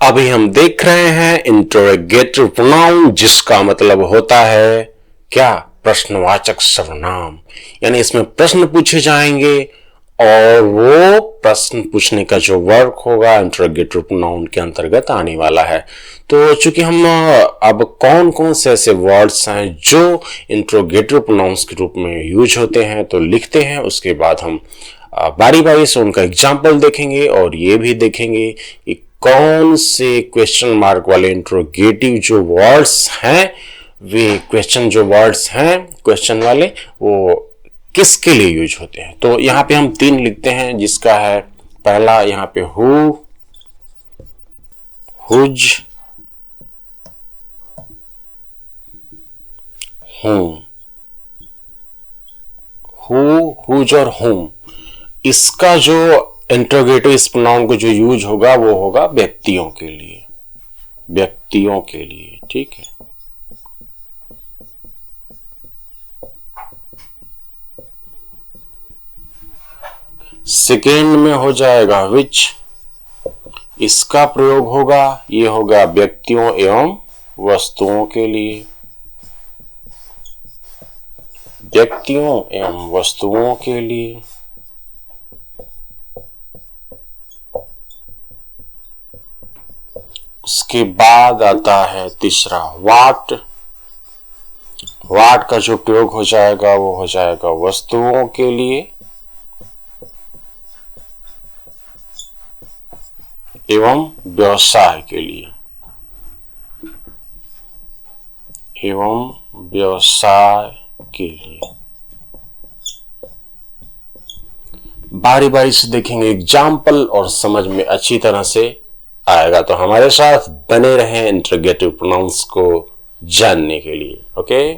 अभी हम देख रहे हैं इंटरोगेटिव प्रोनाउन, जिसका मतलब होता है क्या? प्रश्नवाचक सर्वनाम। यानी इसमें प्रश्न पूछे जाएंगे और वो प्रश्न पूछने का जो वर्क होगा इंटरोगेटिव प्रोनाउन के अंतर्गत आने वाला है। तो चूंकि हम अब कौन कौन से ऐसे वर्ड्स हैं जो इंटरोगेटिव प्रोनाउंस के रूप में यूज होते हैं तो लिखते हैं, उसके बाद हम बारी बारी से उनका एग्जाम्पल देखेंगे और ये भी देखेंगे कि कौन से क्वेश्चन मार्क वाले इंट्रोगेटिव जो वर्ड्स हैं, वे क्वेश्चन जो वर्ड्स हैं क्वेश्चन वाले, वो किसके लिए यूज होते हैं। तो यहां पे हम 3 लिखते हैं, जिसका है पहला यहां पे हु, हुज, हुम। हु, हुज और हुम, इसका जो इंट्रोगेटिव इस प्रोनाउन को जो यूज होगा वो होगा व्यक्तियों के लिए, व्यक्तियों के लिए। ठीक है। सेकेंड में हो जाएगा विच, इसका प्रयोग होगा, ये होगा व्यक्तियों एवं वस्तुओं के लिए, व्यक्तियों एवं वस्तुओं के लिए। उसके बाद आता है तीसरा वाट, वाट का जो प्रयोग हो जाएगा वो हो जाएगा वस्तुओं के लिए एवं व्यवसाय के लिए, एवं व्यवसाय के लिए। बारी बारी से देखेंगे एग्जाम्पल और समझ में अच्छी तरह से आएगा। तो हमारे साथ बने रहें इंट्रोगेटिव प्रोनाउंस को जानने के लिए। ओके।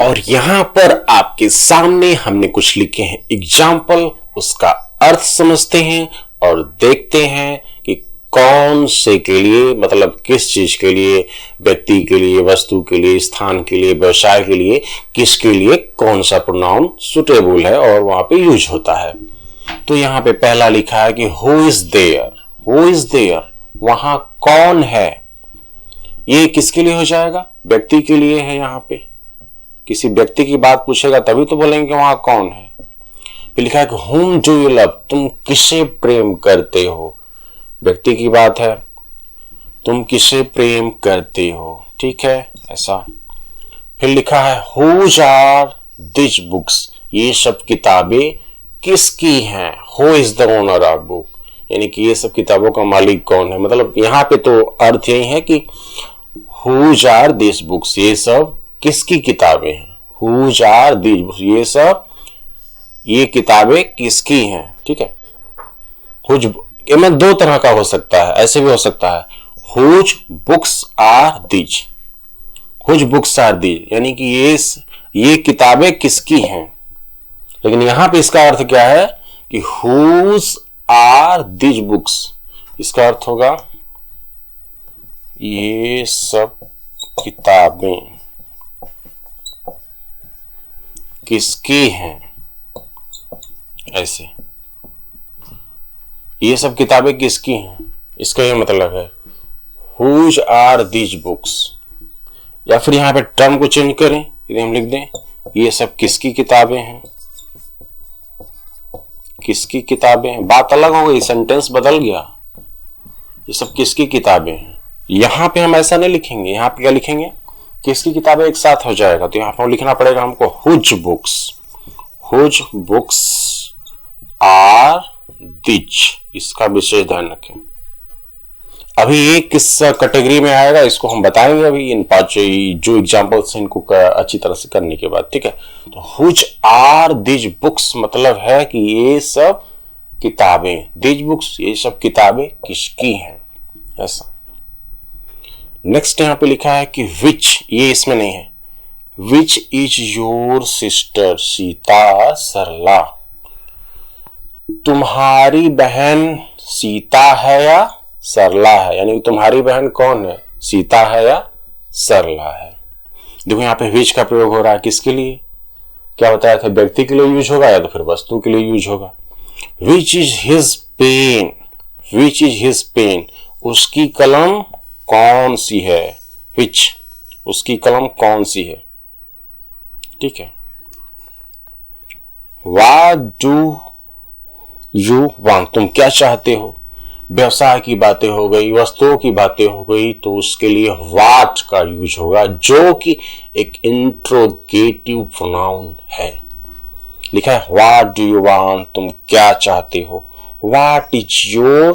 और यहां पर आपके सामने हमने कुछ लिखे हैं एग्जाम्पल, उसका अर्थ समझते हैं और देखते हैं कि कौन से के लिए, मतलब किस चीज के लिए, व्यक्ति के लिए, वस्तु के लिए, स्थान के लिए, व्यवसाय के लिए, किसके लिए कौन सा प्रोनाउन सुटेबल है और वहां पे यूज होता है। तो यहां पे पहला लिखा है कि who is there, who is there, वहां कौन है। ये किसके लिए हो जाएगा? व्यक्ति के लिए है। यहां पे किसी व्यक्ति की बात पूछेगा तभी तो बोलेंगे वहां कौन है। फिर लिखा है कि whom do you love, तुम किसे प्रेम करते हो। व्यक्ति की बात है, तुम किसे प्रेम करते हो। ठीक है, ऐसा। फिर लिखा है whose are these books, ये सब किताबें किसकी हैं। who is the owner of book, यानी कि ये सब किताबों का मालिक कौन है। मतलब यहाँ पे तो अर्थ यही है कि whose are these books, ये सब किसकी किताबें हैं। whose are these books, ये सब, ये किताबें किसकी हैं। ठीक है। whose, ये में 2 तरह का हो सकता है, ऐसे भी हो सकता है whose books are these, whose books are these, यानी कि ये किताबें किसकी हैं। लेकिन यहां पे इसका अर्थ क्या है कि whose are these books, इसका अर्थ होगा ये सब किताबें किसकी हैं। ऐसे, ये सब किताबें किसकी हैं, इसका ये मतलब है whose are these books। या फिर यहां पे टर्म को चेंज करें, यदि हम लिख दें ये सब किसकी किताबें हैं, किसकी किताबें हैं, बात अलग हो गई, सेंटेंस बदल गया। ये सब किसकी किताबें हैं। यहां पे हम ऐसा नहीं लिखेंगे, यहां पे क्या लिखेंगे, किसकी किताबें एक साथ हो जाएगा। तो यहां पर लिखना पड़ेगा हमको whose books, whose books are these, इसका विशेष ध्यान रखें। अभी ये किस कैटेगरी में आएगा इसको हम बताएंगे अभी इन 5 जो एग्जांपल्स हैं इनको अच्छी तरह से करने के बाद। ठीक है। तो which are these books मतलब है कि ये सब किताबें, these books, ये सब किताबें किसकी हैं, ऐसा। नेक्स्ट यहां पे लिखा है कि which, ये इसमें नहीं है। which is your sister Sita सरला, तुम्हारी बहन सीता है या सरला है, यानी तुम्हारी बहन कौन है, सीता है या सरला है। देखो यहाँ पे which का प्रयोग हो रहा है किसके लिए, क्या बताया था, व्यक्ति के लिए यूज होगा या तो फिर वस्तु के लिए यूज होगा। which is his pen, which is his pen, उसकी कलम कौन सी है, which, उसकी कलम कौन सी है। ठीक है, what do you want, तुम क्या चाहते हो। व्यवसाय की बातें हो गई, वस्तुओं की बातें हो गई, तो उसके लिए what का यूज होगा, जो कि एक इंट्रोगेटिव प्रोनाउन है। लिखा है what do you want, तुम क्या चाहते हो। what is your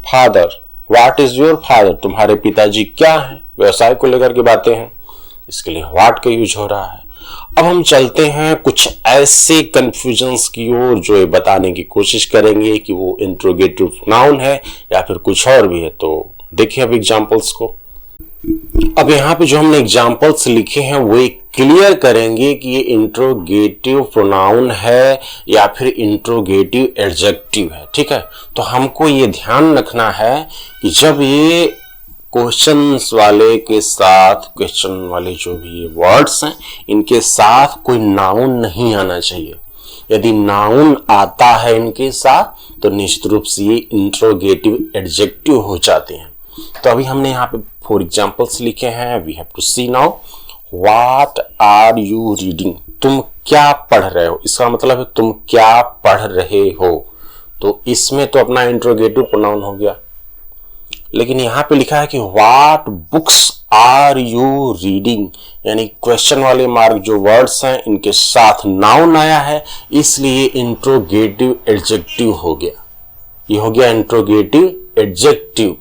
father, what is your father, तुम्हारे पिताजी क्या हैं, व्यवसाय को लेकर के बातें हैं, इसके लिए what का यूज हो रहा है। अब हम चलते हैं कुछ ऐसे कंफ्यूजन्स की ओर जो ये बताने की कोशिश करेंगे कि वो इंट्रोगेटिव प्रोनाउन है या फिर कुछ और भी है। तो देखिए अब एग्जांपल्स को। अब यहाँ पे जो हमने एग्जांपल्स लिखे हैं वो क्लियर करेंगे कि ये इंट्रोगेटिव प्रोनाउन है या फिर इंट्रोगेटिव एडजेक्टिव है। ठीक है, तो हमको ये ध्यान रखना है कि जब ये क्वेश्चंस वाले के साथ, क्वेश्चन वाले जो भी ये वर्ड्स हैं, इनके साथ कोई नाउन नहीं आना चाहिए। यदि नाउन आता है इनके साथ तो निश्चित रूप से ये इंट्रोगेटिव एडजेक्टिव हो जाते हैं। तो अभी हमने यहाँ पे 4 एग्जांपल्स लिखे हैं। We have to see now. What are you reading, तुम क्या पढ़ रहे हो, इसका मतलब है तुम क्या पढ़ रहे हो। तो इसमें तो अपना इंट्रोगेटिव प्रोनाउन हो गया। लेकिन यहां पे लिखा है कि what books are you reading, यानी क्वेश्चन वाले मार्क जो वर्ड्स हैं इनके साथ नाउन आया है, इसलिए इंट्रोगेटिव एडजेक्टिव हो गया। ये हो गया इंट्रोगेटिव एडजेक्टिव।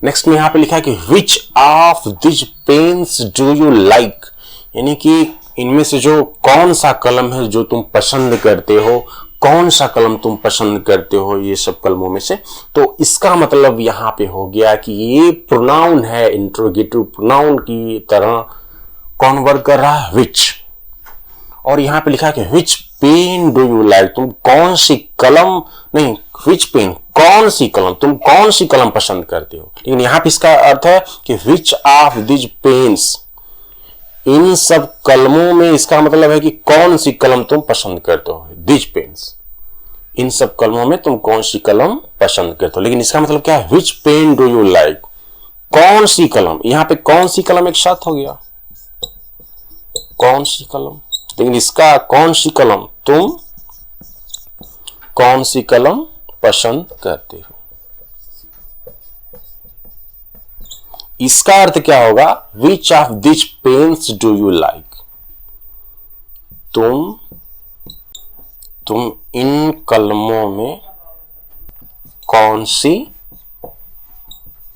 नेक्स्ट में यहां पे लिखा है कि which of this pens do you like, यानी कि इनमें से जो कौन सा कलम है जो तुम पसंद करते हो, कौन सा कलम तुम पसंद करते हो, ये सब कलमों में से। तो इसका मतलब यहां पे हो गया कि ये प्रोनाउन है, इंट्रोगेटिव प्रोनाउन की तरह कौन वर्क कर रहा है, विच। और यहां पे लिखा है कि विच पेन डू यू लाइक, तुम कौन सी कलम, नहीं विच पेन, कौन सी कलम, तुम कौन सी कलम पसंद करते हो। लेकिन यहां पे इसका अर्थ है कि विच ऑफ दिस पेन्स, इन सब कलमों में, इसका मतलब है कि कौन सी कलम तुम पसंद करते हो, दिस पेन्स, इन सब कलमों में तुम कौन सी कलम पसंद करते हो। लेकिन इसका मतलब क्या है, विच पेन डू यू लाइक, कौन सी कलम। यहां पे कौन सी कलम एक साथ हो गया, कौन सी कलम। लेकिन इसका कौन सी कलम, तुम कौन सी कलम पसंद करते हो। इसका अर्थ क्या होगा, which of this pens do you like, तुम इन कलमों में कौन सी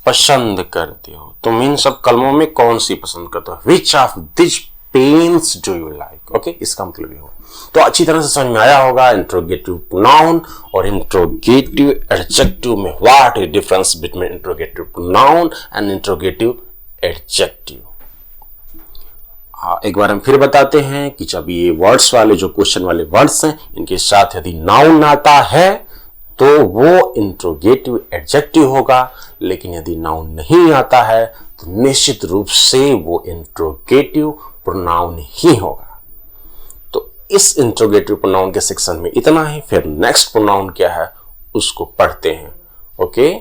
पसंद करते हो, तुम इन सब कलमों में कौन सी पसंद करते हो। Which of this pens do you like. Okay, इसका मतलब ये हो। तो अच्छी तरह से समझ में आया होगा इंट्रोगेटिव प्रोनाउन और इंट्रोगेटिव एडजेक्टिव में what is difference between interrogative pronoun and interrogative adjective. एक बार हम फिर बताते हैं कि जब ये वर्ड्स वाले, जो क्वेश्चन वाले वर्ड्स हैं, इनके साथ यदि नाउन आता है तो वो इंट्रोगेटिव एडजेक्टिव होगा। लेकिन यदि नाउन नहीं आता है तो निश्चित रूप से वो इंट्रोगेटिव प्रोनाउन ही होगा। तो इस इंट्रोगेटिव प्रोनाउन के सेक्शन में इतना ही। फिर नेक्स्ट प्रोनाउन क्या है उसको पढ़ते हैं। ओके।